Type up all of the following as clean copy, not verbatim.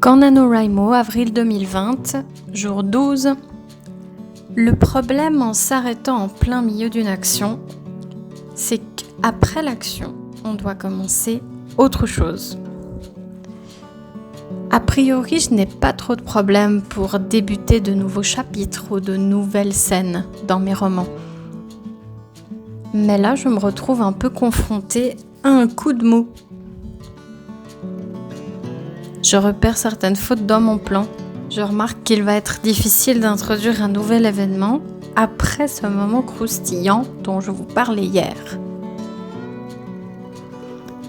Quand NaNoWriMo, avril 2020, jour 12. Le problème en s'arrêtant en plein milieu d'une action, c'est qu'après l'action, on doit commencer autre chose. A priori, je n'ai pas trop de problèmes pour débuter de nouveaux chapitres ou de nouvelles scènes dans mes romans. Mais là, je me retrouve un peu confrontée à un coup de mou. Je repère certaines fautes dans mon plan. Je remarque qu'il va être difficile d'introduire un nouvel événement après ce moment croustillant dont je vous parlais hier.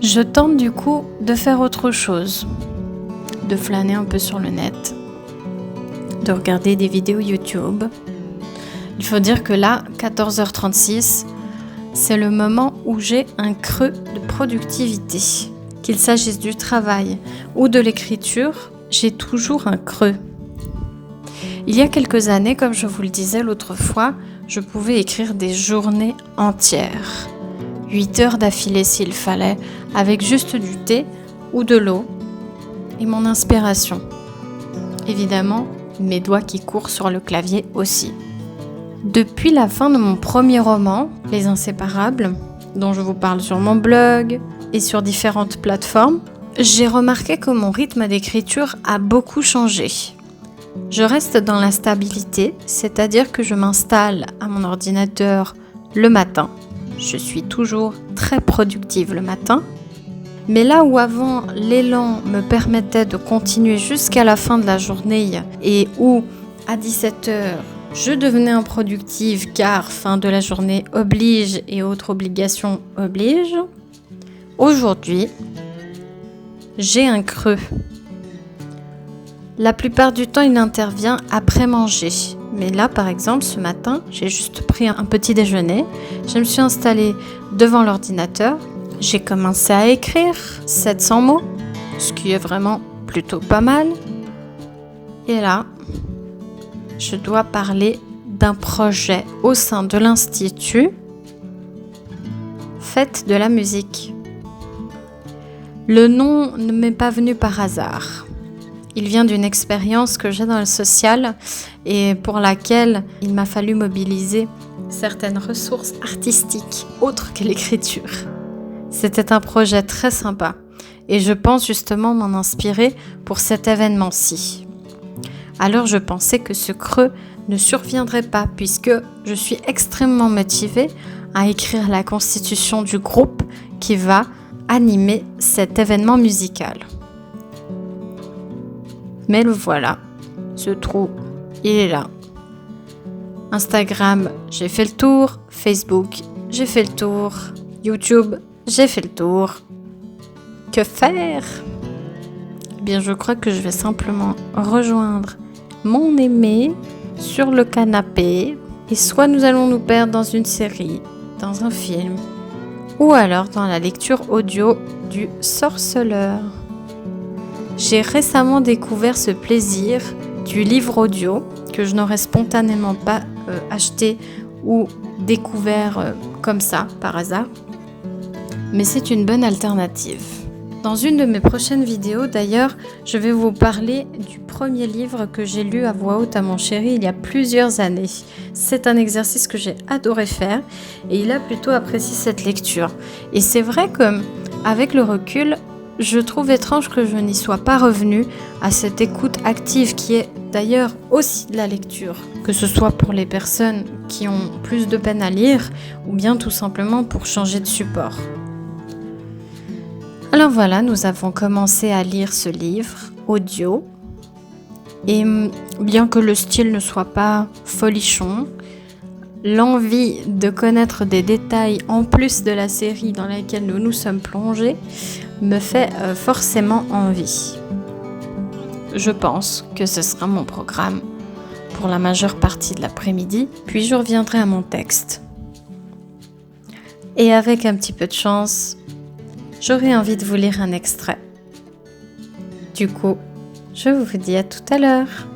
Je tente du coup de faire autre chose, de flâner un peu sur le net, de regarder des vidéos YouTube. Il faut dire que là, 14h36, c'est le moment où j'ai un creux de productivité. Qu'il s'agisse du travail ou de l'écriture, j'ai toujours un creux. Il y a quelques années, comme je vous le disais l'autre fois, je pouvais écrire des journées entières. 8 heures d'affilée s'il fallait, avec juste du thé ou de l'eau et mon inspiration. Évidemment, mes doigts qui courent sur le clavier aussi. Depuis la fin de mon premier roman, Les Inséparables, dont je vous parle sur mon blog et sur différentes plateformes, j'ai remarqué que mon rythme d'écriture a beaucoup changé. Je reste dans la stabilité, c'est-à-dire que je m'installe à mon ordinateur le matin. Je suis toujours très productive le matin. Mais là où avant l'élan me permettait de continuer jusqu'à la fin de la journée et où à 17h je devenais improductive car fin de la journée oblige et autres obligations obligent, aujourd'hui j'ai un creux. La plupart du temps, il intervient après manger. Mais là, par exemple, ce matin, j'ai juste pris un petit déjeuner. Je me suis installée devant l'ordinateur. J'ai commencé à écrire 700 mots, ce qui est vraiment plutôt pas mal. Et là, je dois parler d'un projet au sein de l'Institut, Fête de la musique. Le nom ne m'est pas venu par hasard. Il vient d'une expérience que j'ai dans le social et pour laquelle il m'a fallu mobiliser certaines ressources artistiques autres que l'écriture. C'était un projet très sympa et je pense justement m'en inspirer pour cet événement-ci. Alors je pensais que ce creux ne surviendrait pas puisque je suis extrêmement motivée à écrire la constitution du groupe qui va animer cet événement musical. Mais le voilà, ce trou, il est là. Instagram, j'ai fait le tour. Facebook, j'ai fait le tour. YouTube, j'ai fait le tour. Que faire ? Eh bien, je crois que je vais simplement rejoindre mon aimé sur le canapé. Et soit nous allons nous perdre dans une série, dans un film, ou alors dans la lecture audio du Sorceleur. J'ai récemment découvert ce plaisir du livre audio que je n'aurais spontanément pas acheté ou découvert comme ça, par hasard. Mais c'est une bonne alternative. Dans une de mes prochaines vidéos, d'ailleurs, je vais vous parler du premier livre que j'ai lu à voix haute à mon chéri il y a plusieurs années. C'est un exercice que j'ai adoré faire et il a plutôt apprécié cette lecture. Et c'est vrai qu'avec le recul, je trouve étrange que je n'y sois pas revenue à cette écoute active qui est d'ailleurs aussi de la lecture, que ce soit pour les personnes qui ont plus de peine à lire ou bien tout simplement pour changer de support. Alors voilà, nous avons commencé à lire ce livre audio et bien que le style ne soit pas folichon, l'envie de connaître des détails en plus de la série dans laquelle nous nous sommes plongés me fait forcément envie. Je pense que ce sera mon programme pour la majeure partie de l'après-midi, puis je reviendrai à mon texte. Et avec un petit peu de chance, j'aurai envie de vous lire un extrait. Du coup, je vous dis à tout à l'heure.